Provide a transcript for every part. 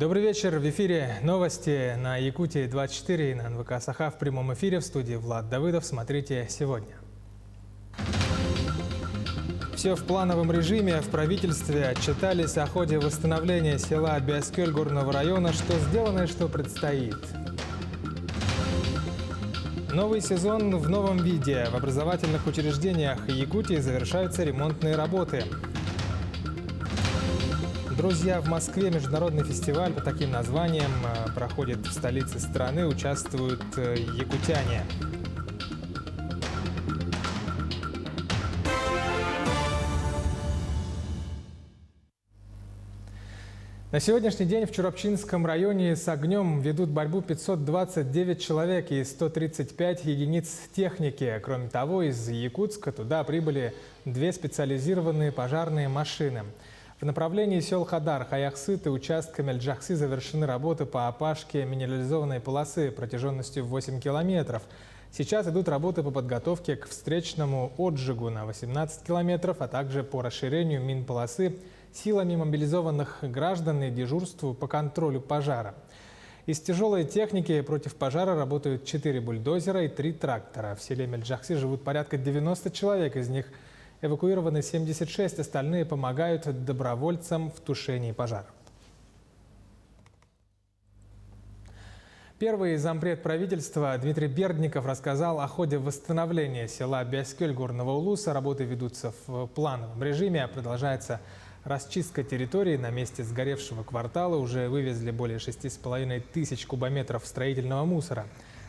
Добрый вечер. В эфире новости на Якутии-24 и на НВК Саха в прямом эфире. В студии Влад Давыдов. Смотрите сегодня. Все в плановом режиме. В правительстве отчитались о ходе восстановления села Бяскёль горного района. Что сделано и что предстоит. Новый сезон в новом виде. В образовательных учреждениях Якутии завершаются ремонтные работы. «Друзья в Москве» международный фестиваль по таким названиям проходит в столице страны. Участвуют якутяне. На сегодняшний день в Чурапчинском районе с огнем ведут борьбу 529 человек и 135 единиц техники. Кроме того, из Якутска туда прибыли 2 специализированные пожарные машины. В направлении сел Хадар, Хаяхсыт и участка Мельджахсы завершены работы по опашке минерализованной полосы протяженностью в 8 километров. Сейчас идут работы по подготовке к встречному отжигу на 18 километров, а также по расширению минполосы силами мобилизованных граждан и дежурству по контролю пожара. Из тяжелой техники против пожара работают 4 бульдозера и 3 трактора. В селе Мельджахсы живут порядка 90 человек, из них эвакуированы 76, остальные помогают добровольцам в тушении пожара. Первый зампред правительства Дмитрий Бердников рассказал о ходе восстановления села Бяскёль горного улуса. Работы ведутся в плановом режиме, продолжается расчистка территории. На месте сгоревшего квартала уже вывезли более 6,5 тысяч кубометров строительного мусора.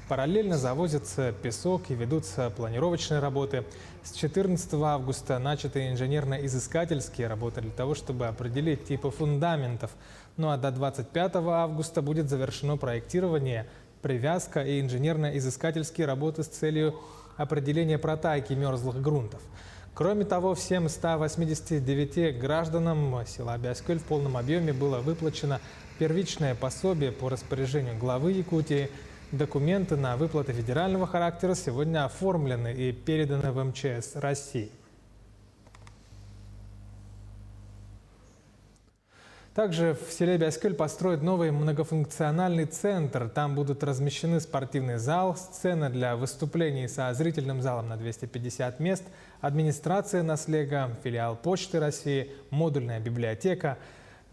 Параллельно завозятся песок и ведутся планировочные работы. С 14 августа начаты инженерно-изыскательские работы для того, чтобы определить типы фундаментов. Ну а до 25 августа будет завершено проектирование, привязка и инженерно-изыскательские работы с целью определения протайки мерзлых грунтов. Кроме того, всем 189 гражданам села Бяскёль в полном объеме было выплачено первичное пособие по распоряжению главы Якутии. Документы на выплаты федерального характера сегодня оформлены и переданы в МЧС России. Также в селе Бяскёль построят новый многофункциональный центр. Там будут размещены спортивный зал, сцена для выступлений со зрительным залом на 250 мест, администрация наслега, филиал Почты России, модульная библиотека.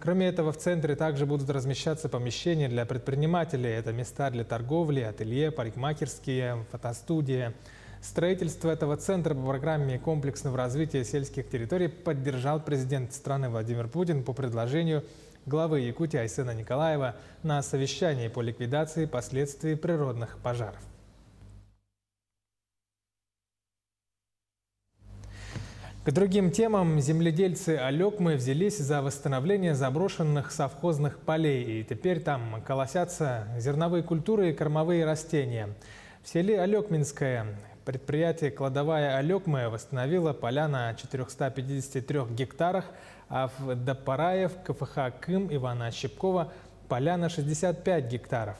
Кроме этого, в центре также будут размещаться помещения для предпринимателей. Это места для торговли, ателье, парикмахерские, фотостудия. Строительство этого центра по программе комплексного развития сельских территорий поддержал президент страны Владимир Путин по предложению главы Якутии Айсена Николаева на совещании по ликвидации последствий природных пожаров. К другим темам земледельцы Алекмы взялись за восстановление заброшенных совхозных полей. И теперь там колосятся зерновые культуры и кормовые растения. В селе Алекминское предприятие «Кладовая Алекмы» восстановило поля на 453 гектарах, а в Допараев, КФХ «Кым» Ивана Щепкова поля на 65 гектаров.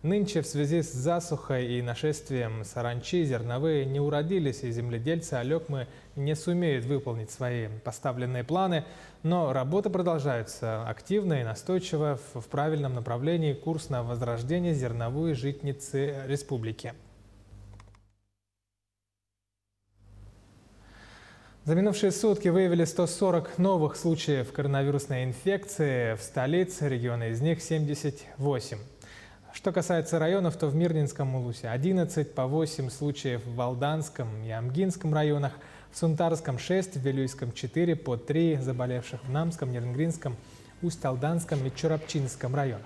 Нынче в связи с засухой и нашествием саранчи зерновые не уродились, и земледельцы Алекмы не сумеют выполнить свои поставленные планы. Но работы продолжаются активно и настойчиво в правильном направлении. Курс на возрождение зерновой житницы республики. За минувшие сутки выявили 140 новых случаев коронавирусной инфекции. В столице региона из них 78. Что касается районов, то в Мирнинском улусе 11, по 8 случаев в Валданском и Амгинском районах, в Сунтарском 6, в Вилюйском 4, по 3 заболевших в Намском, Нернгринском, Усть-Алданском и Чурапчинском районах.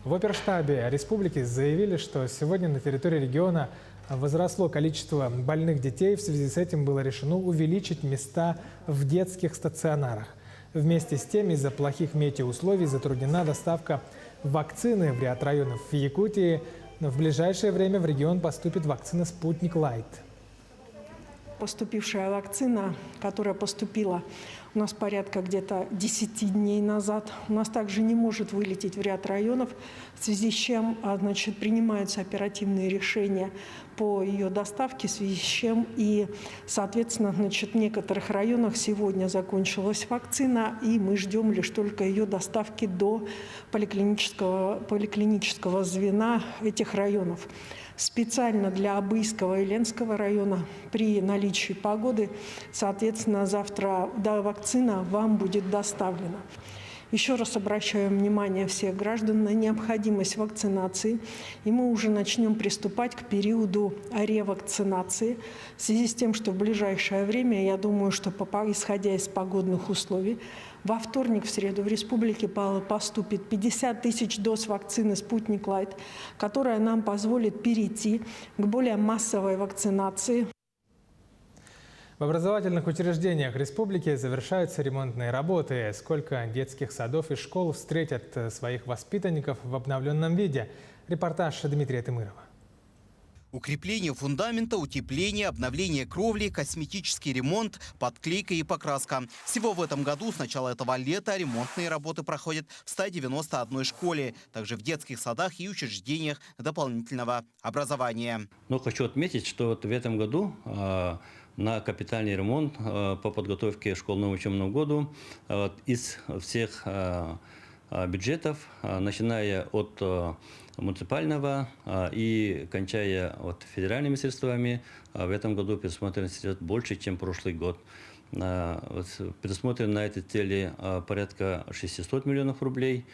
В оперштабе республики заявили, что сегодня на территории региона возросло количество больных детей. В связи с этим было решено увеличить места в детских стационарах. Вместе с тем, из-за плохих метеоусловий затруднена доставка вакцины в ряд районов в Якутии. Но в ближайшее время в регион поступит вакцина «Спутник Лайт». поступившая вакцина, которая поступила у нас порядка где-то 10 дней назад, у нас также не может вылететь в ряд районов, в связи с чем, значит, принимаются оперативные решения по ее доставке, в связи с чем и, соответственно, значит, в некоторых районах сегодня закончилась вакцина, и мы ждем лишь только ее доставки до поликлинического звена этих районов. Специально для Абыйского и Ленского района при наличии погоды, соответственно, завтра вакцина вам будет доставлена. Еще раз обращаю внимание всех граждан на необходимость вакцинации, и мы уже начнем приступать к периоду ревакцинации в связи с тем, что в ближайшее время, я думаю, что исходя из погодных условий, во вторник, в среду в республике поступит 50 тысяч доз вакцины «Спутник Лайт», которая нам позволит перейти к более массовой вакцинации. В образовательных учреждениях республики завершаются ремонтные работы. Сколько детских садов и школ встретят своих воспитанников в обновленном виде? Репортаж Дмитрия Тымырова. Укрепление фундамента, утепление, обновление кровли, косметический ремонт, подклейка и покраска. Всего в этом году с начала этого лета ремонтные работы проходят в 191 школе, также в детских садах и учреждениях дополнительного образования. Но хочу отметить, что вот в этом году на капитальный ремонт по подготовке к школьному учебному году из всех бюджетов, начиная от муниципального и кончая федеральными средствами, в этом году предусмотрено больше, чем прошлый год. Предусмотрено на этой цели порядка 600 миллионов рублей.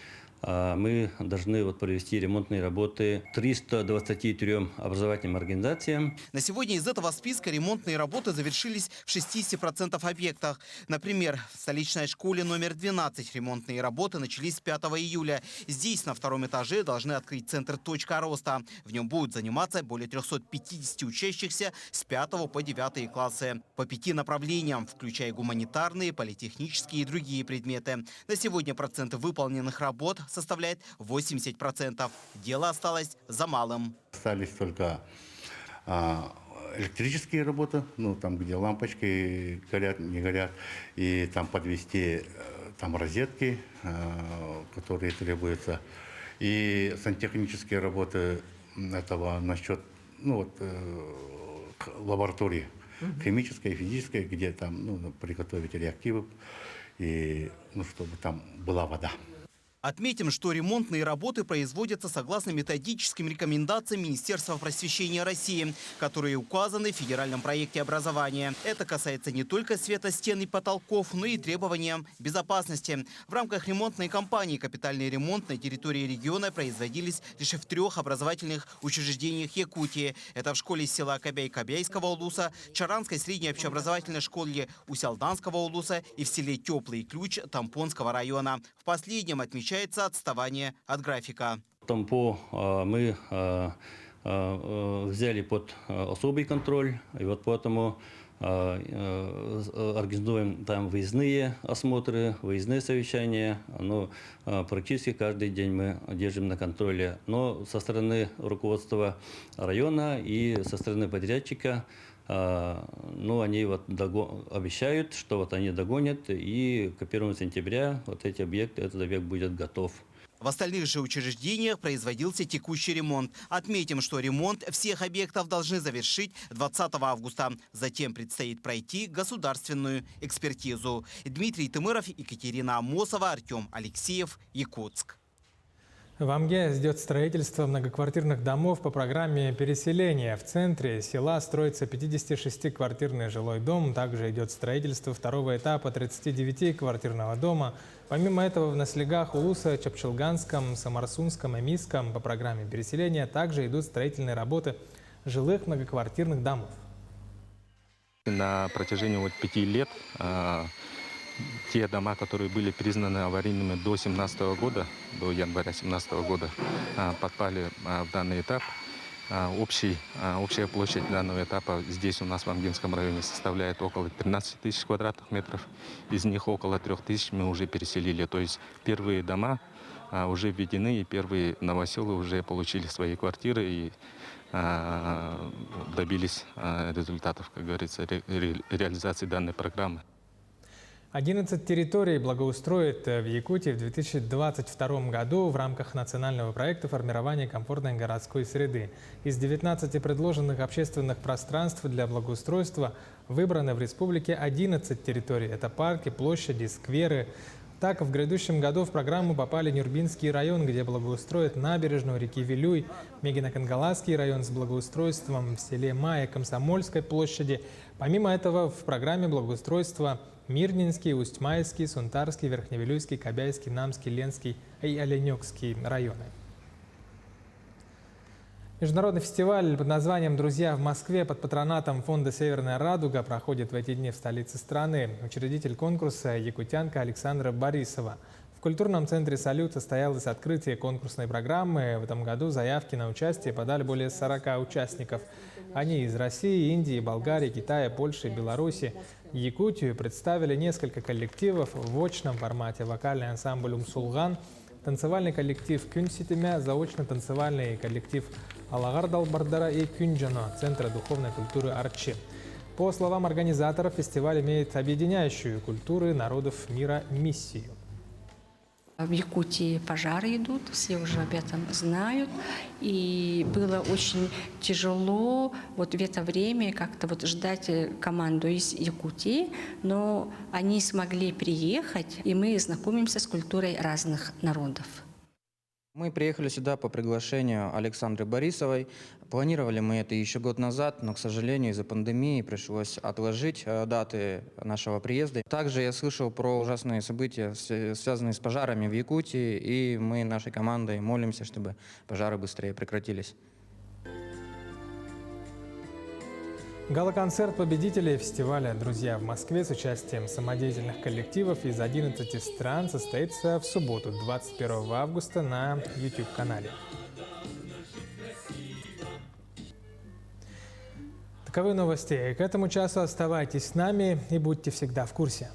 Мы должны провести ремонтные работы 323 образовательным организациям. На сегодня из этого списка ремонтные работы завершились в 60% объектах. Например, в столичной школе номер 12 ремонтные работы начались 5 июля. Здесь на втором этаже должны открыть центр «Точка роста». В нем будут заниматься более 350 учащихся с 5 по 9 классы. По 5 направлениям, включая гуманитарные, политехнические и другие предметы. На сегодня проценты выполненных работ составляет 80%. Дело осталось за малым. Остались только электрические работы, там, где лампочки горят, не горят, и там подвести там розетки, которые требуются, и сантехнические работы этого насчет лаборатории химической, физической, где там приготовить реактивы, и чтобы там была вода. Отметим, что ремонтные работы производятся согласно методическим рекомендациям Министерства просвещения России, которые указаны в федеральном проекте образования. Это касается не только света стен и потолков, но и требованиям безопасности. В рамках ремонтной кампании капитальный ремонт на территории региона производились лишь в 3 образовательных учреждениях Якутии. Это в школе села Кобяй Кобяйского улуса, Чаранской средней общеобразовательной школе Усялданского улуса и в селе Теплый Ключ Тампонского района. В последнем отмечается отставание от графика. Тампо мы взяли под особый контроль, и поэтому организуем там выездные осмотры, выездные совещания. Но практически каждый день мы держим на контроле. Но со стороны руководства района и со стороны подрядчика они обещают, что они догонят, и к 1 сентября этот объект будет готов. В остальных же учреждениях производился текущий ремонт. Отметим, что ремонт всех объектов должны завершить 20 августа. Затем предстоит пройти государственную экспертизу. Дмитрий Тымыров, Екатерина Амосова, Артем Алексеев, Якутск. В Амге ждет строительство многоквартирных домов по программе переселения. В центре села строится 56-квартирный жилой дом. Также идет строительство второго этапа 39-квартирного дома. Помимо этого в Наслегах, Улуса, Чапчелганском, Самарсунском и Миском по программе переселения также идут строительные работы жилых многоквартирных домов. На протяжении 5 лет те дома, которые были признаны аварийными до 2017 года, до января 2017 года, подпали в данный этап. Общая площадь данного этапа здесь у нас в Амгинском районе составляет около 13 тысяч квадратных метров. Из них около 3 тысяч мы уже переселили. То есть первые дома уже введены, и первые новоселы уже получили свои квартиры. И добились результатов, как говорится, реализации данной программы. 11 территорий благоустроит в Якутии в 2022 году в рамках национального проекта формирования комфортной городской среды. Из 19 предложенных общественных пространств для благоустройства выбраны в республике 11 территорий. Это парки, площади, скверы. Так, в грядущем году в программу попали Нюрбинский район, где благоустроят набережную реки Вилюй, Мегино-Кангаласский район с благоустройством в селе Майя Комсомольской площади. Помимо этого, в программе благоустройства Мирнинский, Усть-Майский, Сунтарский, Верхневилюйский, Кобяйский, Намский, Ленский и Оленёкский районы. Международный фестиваль под названием «Друзья в Москве» под патронатом фонда «Северная радуга» проходит в эти дни в столице страны. Учредитель конкурса – якутянка Александра Борисова. В культурном центре «Салют» состоялось открытие конкурсной программы. В этом году заявки на участие подали более 40 участников. Они из России, Индии, Болгарии, Китая, Польши, Беларуси. Якутию представили несколько коллективов в очном формате: вокальный ансамбль «Умсулган», танцевальный коллектив «Кюнситемя», заочно-танцевальный коллектив «Алагардал Бардара» и «Кюнджано» Центра духовной культуры «Арчи». По словам организаторов, фестиваль имеет объединяющую культуры народов мира миссию. В Якутии пожары идут, все уже об этом знают. И было очень тяжело вот в это время как-то вот ждать команду из Якутии, но они смогли приехать, и мы знакомимся с культурой разных народов. Мы приехали сюда по приглашению Александры Борисовой. Планировали мы это еще год назад, но, к сожалению, из-за пандемии пришлось отложить даты нашего приезда. Также я слышал про ужасные события, связанные с пожарами в Якутии, и мы нашей командой молимся, чтобы пожары быстрее прекратились. Гала-концерт победителей фестиваля «Друзья в Москве» с участием самодеятельных коллективов из 11 стран состоится в субботу, 21 августа на YouTube-канале. Таковы новости. К этому часу оставайтесь с нами и будьте всегда в курсе.